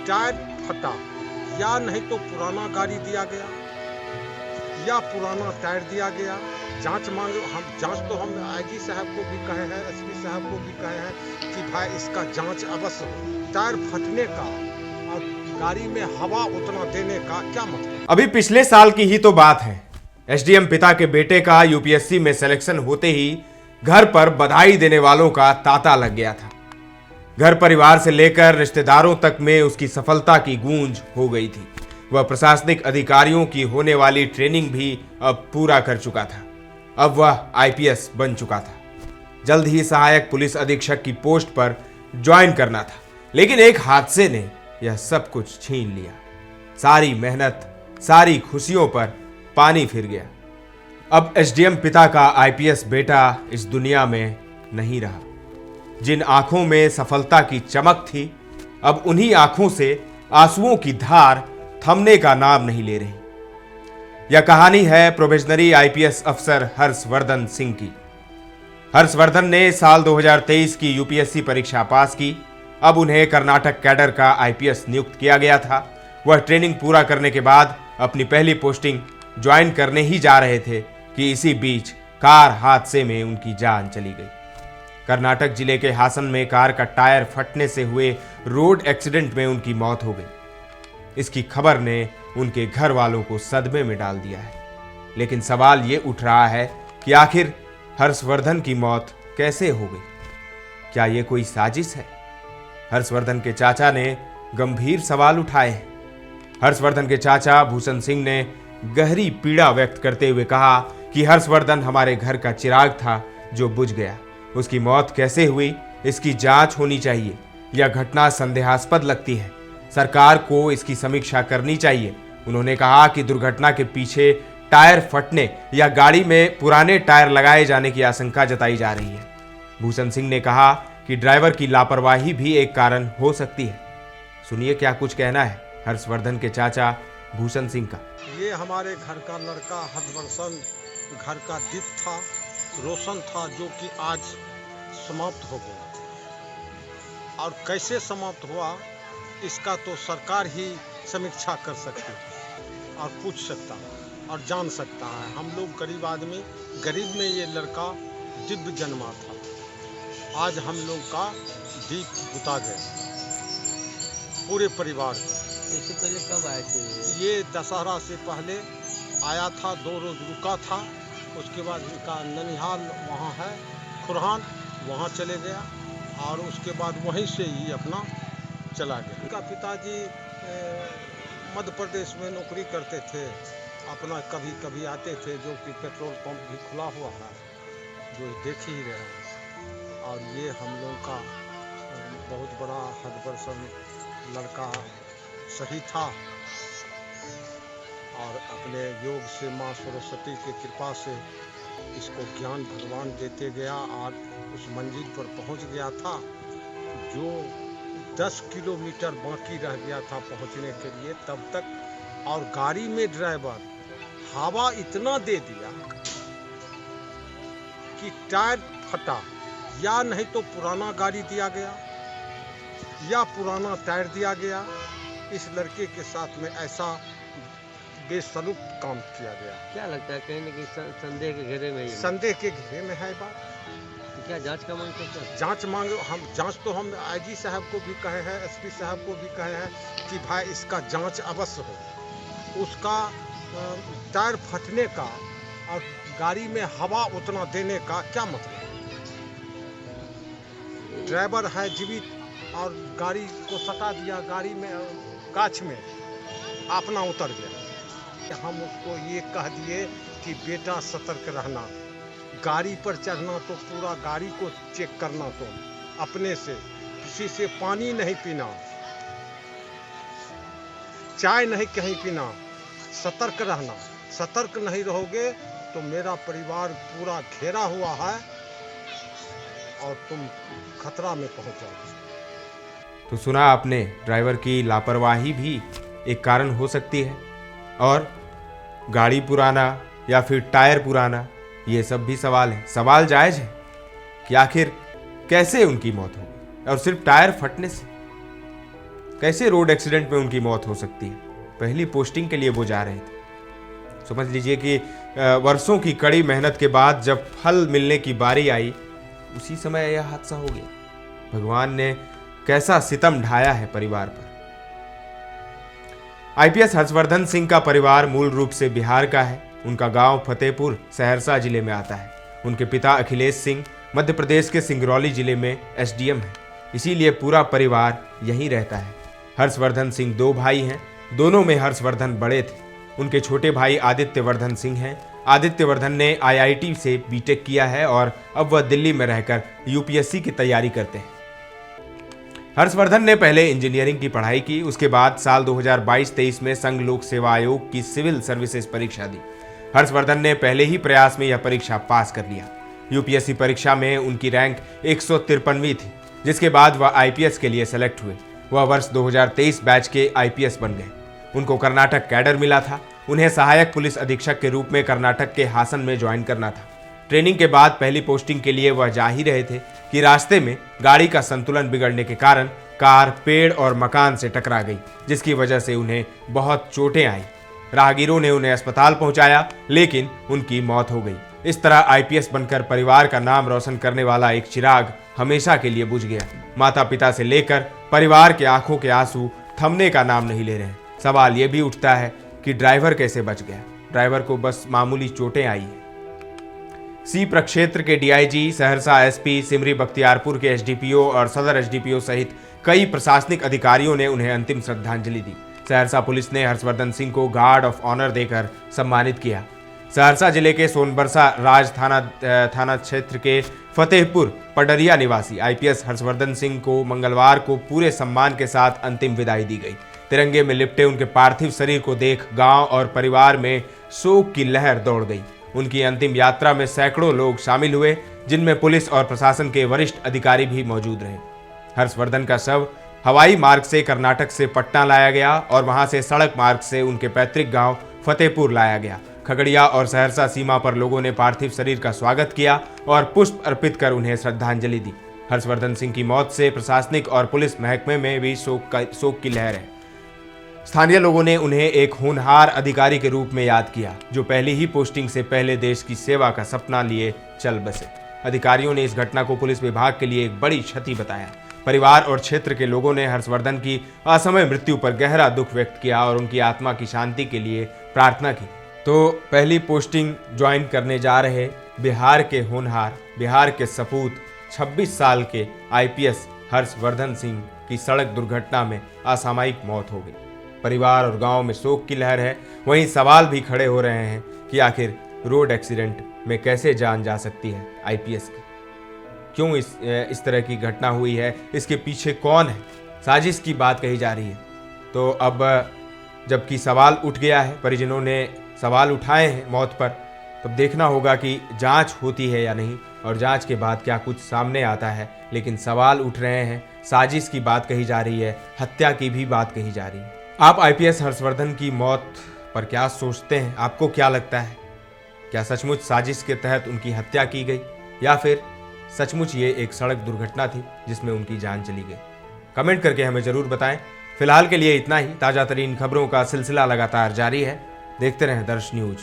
Tyre फटा या नहीं तो पुराना गाड़ी दिया गया या पुराना टायर दिया गया। जांच मांगे, हम जांच तो हम आईजी साहब को भी कहे हैं, एसपी साहब को भी कहे हैं कि भाई इसका जांच अवश्य हो। टायर फटने का और गाड़ी में हवा उतना देने का क्या मतलब। अभी पिछले साल की ही तो बात है। एसडीएम पिता के बेटे का यूपीएससी में सिलेक्शन होते ही घर पर बधाई देने वालों का तांता लग गया था। घर परिवार से लेकर रिश्तेदारों तक में उसकी सफलता की गूंज हो गई थी। वह प्रशासनिक अधिकारियों की होने वाली ट्रेनिंग भी अब पूरा कर चुका था। अब वह आईपीएस बन चुका था। जल्द ही सहायक पुलिस अधीक्षक की पोस्ट पर ज्वाइन करना था, लेकिन एक हादसे ने यह सब कुछ छीन लिया। सारी मेहनत, सारी खुशियों पर पानी फिर गया। अब एसडीएम पिता का आईपीएस बेटा इस दुनिया में नहीं रहा। जिन आंखों में सफलता की चमक थी, अब उन्हीं आंखों से आंसुओं की धार थमने का नाम नहीं ले रही। यह कहानी है प्रोबेशनरी आईपीएस अफसर हर्षवर्धन सिंह की। हर्षवर्धन ने साल 2023 की यूपीएससी परीक्षा पास की। अब उन्हें कर्नाटक कैडर का आईपीएस नियुक्त किया गया था। वह ट्रेनिंग पूरा करने के बाद अपनी पहली पोस्टिंग ज्वाइन करने ही जा रहे थे कि इसी बीच कार हादसे में उनकी जान चली गई। कर्नाटक जिले के हासन में कार का टायर फटने से हुए रोड एक्सीडेंट में उनकी मौत हो गई। इसकी खबर ने उनके घर वालों को सदमे में डाल दिया है। लेकिन सवाल ये उठ रहा है कि आखिर हर्षवर्धन की मौत कैसे हो गई? क्या ये कोई साजिश है? हर्षवर्धन के चाचा ने गंभीर सवाल उठाए हैं। हर्षवर्धन के चाचा भूषण सिंह ने गहरी पीड़ा व्यक्त करते हुए कहा कि हर्षवर्धन हमारे घर का चिराग था जो बुझ गया। उसकी मौत कैसे हुई, इसकी जांच होनी चाहिए। यह घटना संदेहास्पद लगती है। सरकार को इसकी समीक्षा करनी चाहिए। उन्होंने कहा कि दुर्घटना के पीछे टायर फटने या गाड़ी में पुराने टायर लगाए जाने की आशंका जताई जा रही है। भूषण सिंह ने कहा कि ड्राइवर की लापरवाही भी एक कारण हो सकती है। सुनिए क्या कुछ कहना है हर्षवर्धन के चाचा भूषण सिंह का। ये हमारे घर का लड़का हर्षवर्धन घर का दीप था, रोशन था, जो कि आज समाप्त हो गया। और कैसे समाप्त हुआ इसका तो सरकार ही समीक्षा कर सकती है और पूछ सकता है और जान सकता है। हम लोग गरीब आदमी, गरीब में ये लड़का दिव्य जन्मा था। आज हम लोग का दीप बुता गया, पूरे परिवार का। इससे पहले कब आए थे? ये दशहरा से पहले आया था, 2 रोज रुका था। उसके बाद इनका ननिहाल वहाँ है खुरहान, वहाँ चले गया और उसके बाद वहीं से ही अपना चला गया। इनका पिताजी मध्य प्रदेश में नौकरी करते थे। अपना कभी कभी आते थे, जो कि पेट्रोल पंप भी खुला हुआ है, जो देख ही रहे हैं। और ये हम लोग का बहुत बड़ा हर्षवर्धन लड़का सही था और अपने योग से माँ सरस्वती की कृपा से इसको ज्ञान भगवान देते गया और उस मंजिल पर पहुंच गया था जो 10 किलोमीटर बाकी रह गया था पहुंचने के लिए तब तक। और गाड़ी में ड्राइवर हवा इतना दे दिया कि टायर फटा या नहीं तो पुराना गाड़ी दिया गया या पुराना टायर दिया गया। इस लड़के के साथ में ऐसा बेसलूक काम किया गया। क्या लगता है कहीं ना कहीं संदेह के घेरे में? संदेह के घेरे में है बात। तो क्या जांच का मांग करते हैं? जांच मांगे, हम जांच तो हम आईजी साहब को भी कहे हैं, एसपी साहब को भी कहे हैं कि भाई इसका जांच अवश्य हो। उसका टायर फटने का और गाड़ी में हवा उतना देने का क्या मतलब। ड्राइवर है जीवित और गाड़ी को सटा दिया, गाड़ी में गाछ में अपना उतर गया। हम उसको ये कह दिए कि बेटा सतर्क रहना, गाड़ी पर चढ़ना तो पूरा गाड़ी को चेक करना, तो अपने से किसी से पानी नहीं पीना, चाय नहीं कहीं पीना, सतर्क रहना। सतर्क नहीं रहोगे तो मेरा परिवार पूरा घेरा हुआ है और तुम खतरा में पहुंच जाओगे। तो सुना आपने, ड्राइवर की लापरवाही भी एक कारण हो सकती है और गाड़ी पुराना या फिर टायर पुराना, ये सब भी सवाल है। सवाल जायज है कि आखिर कैसे उनकी मौत हो गई और सिर्फ टायर फटने से। कैसे रोड एक्सीडेंट में उनकी मौत हो सकती है? पहली पोस्टिंग के लिए वो जा रहे थे। समझ लीजिए कि वर्षों की कड़ी मेहनत के बाद जब फल मिलने की बारी आई, उसी समय यह हादसा हो गया। भगवान ने कैसा सितम ढाया है परिवार पर। आईपीएस हर्षवर्धन सिंह का परिवार मूल रूप से बिहार का है। उनका गांव फतेहपुर सहरसा जिले में आता है। उनके पिता अखिलेश सिंह मध्य प्रदेश के सिंगरौली जिले में एसडीएम है, इसीलिए पूरा परिवार यहीं रहता है। हर्षवर्धन सिंह 2 भाई हैं, दोनों में हर्षवर्धन बड़े थे। उनके छोटे भाई आदित्यवर्धन सिंह हैं। आदित्यवर्धन ने आईआईटी से बीटेक किया है और अब वह दिल्ली में रहकर यूपीएससी की तैयारी करते हैं। हर्षवर्धन ने पहले इंजीनियरिंग की पढ़ाई की, उसके बाद साल 2022-23 में संघ लोक सेवा आयोग की सिविल सर्विसेज परीक्षा दी। हर्षवर्धन ने पहले ही प्रयास में यह परीक्षा पास कर लिया। यूपीएससी परीक्षा में उनकी रैंक 153वीं थी, जिसके बाद वह आईपीएस के लिए सेलेक्ट हुए। वह वर्ष 2023 बैच के आईपीएस बन गए। उनको कर्नाटक कैडर मिला था। उन्हें सहायक पुलिस अधीक्षक के रूप में कर्नाटक के हासन में ज्वाइन करना था। ट्रेनिंग के बाद पहली पोस्टिंग के लिए वह जा ही रहे थे कि रास्ते में गाड़ी का संतुलन बिगड़ने के कारण कार पेड़ और मकान से टकरा गई, जिसकी वजह से उन्हें बहुत चोटें आई। राहगीरों ने उन्हें अस्पताल पहुंचाया, लेकिन उनकी मौत हो गई। इस तरह आईपीएस बनकर परिवार का नाम रोशन करने वाला एक चिराग हमेशा के लिए बुझ गया। माता पिता से लेकर परिवार के आंखों के आंसू थमने का नाम नहीं ले रहे। सवाल यह भी उठता है कि ड्राइवर कैसे बच गया? ड्राइवर को बस मामूली चोटें आई है। सी प्रक्षेत्र के डीआईजी, सहरसा एसपी, सिमरी बख्तियारपुर के एसडीपीओ और सदर एसडीपीओ सहित कई प्रशासनिक अधिकारियों ने उन्हें अंतिम श्रद्धांजलि दी। सहरसा पुलिस ने हर्षवर्धन सिंह को गार्ड ऑफ ऑनर देकर सम्मानित किया। सहरसा जिले के सोनबरसा राज थाना क्षेत्र के फतेहपुर पडरिया निवासी आईपीएस हर्षवर्धन सिंह को मंगलवार को पूरे सम्मान के साथ अंतिम विदाई दी गई। तिरंगे में लिपटे उनके पार्थिव शरीर को देख गांव और परिवार में शोक की लहर दौड़ गई। उनकी अंतिम यात्रा में सैकड़ों लोग शामिल हुए, जिनमें पुलिस और प्रशासन के वरिष्ठ अधिकारी भी मौजूद रहे। हर्षवर्धन का शव हवाई मार्ग से कर्नाटक से पटना लाया गया और वहां से सड़क मार्ग से उनके पैतृक गांव फतेहपुर लाया गया। खगड़िया और सहरसा सीमा पर लोगों ने पार्थिव शरीर का स्वागत किया और पुष्प अर्पित कर उन्हें श्रद्धांजलि दी। हर्षवर्धन सिंह की मौत से प्रशासनिक और पुलिस महकमे में भी शोक की लहर है। स्थानीय लोगों ने उन्हें एक होनहार अधिकारी के रूप में याद किया, जो पहली ही पोस्टिंग से पहले देश की सेवा का सपना लिए चल बसे। अधिकारियों ने इस घटना को पुलिस विभाग के लिए एक बड़ी क्षति बताया। परिवार और क्षेत्र के लोगों ने हर्षवर्धन की असमय मृत्यु पर गहरा दुख व्यक्त किया और उनकी आत्मा की शांति के लिए प्रार्थना की। तो पहली पोस्टिंग ज्वाइन करने जा रहे बिहार के होनहार, बिहार के सपूत 26 साल के आईपीएस हर्षवर्धन सिंह की सड़क दुर्घटना में असामयिक मौत हो गई। परिवार और गांव में शोक की लहर है। वहीं सवाल भी खड़े हो रहे हैं कि आखिर रोड एक्सीडेंट में कैसे जान जा सकती है आईपीएस की? क्यों इस तरह की घटना हुई है? इसके पीछे कौन है? साजिश की बात कही जा रही है। तो अब जबकि सवाल उठ गया है, परिजनों ने सवाल उठाए हैं मौत पर, तब देखना होगा कि जांच होती है या नहीं और जांच के बाद क्या कुछ सामने आता है। लेकिन सवाल उठ रहे हैं, साजिश की बात कही जा रही है, हत्या की भी बात कही जा रही है। आप आईपीएस हर्षवर्धन की मौत पर क्या सोचते हैं? आपको क्या लगता है? क्या सचमुच साजिश के तहत उनकी हत्या की गई या फिर सचमुच ये एक सड़क दुर्घटना थी जिसमें उनकी जान चली गई? कमेंट करके हमें जरूर बताएं। फिलहाल के लिए इतना ही। ताजा तरीन खबरों का सिलसिला लगातार जारी है। देखते रहें दर्श न्यूज।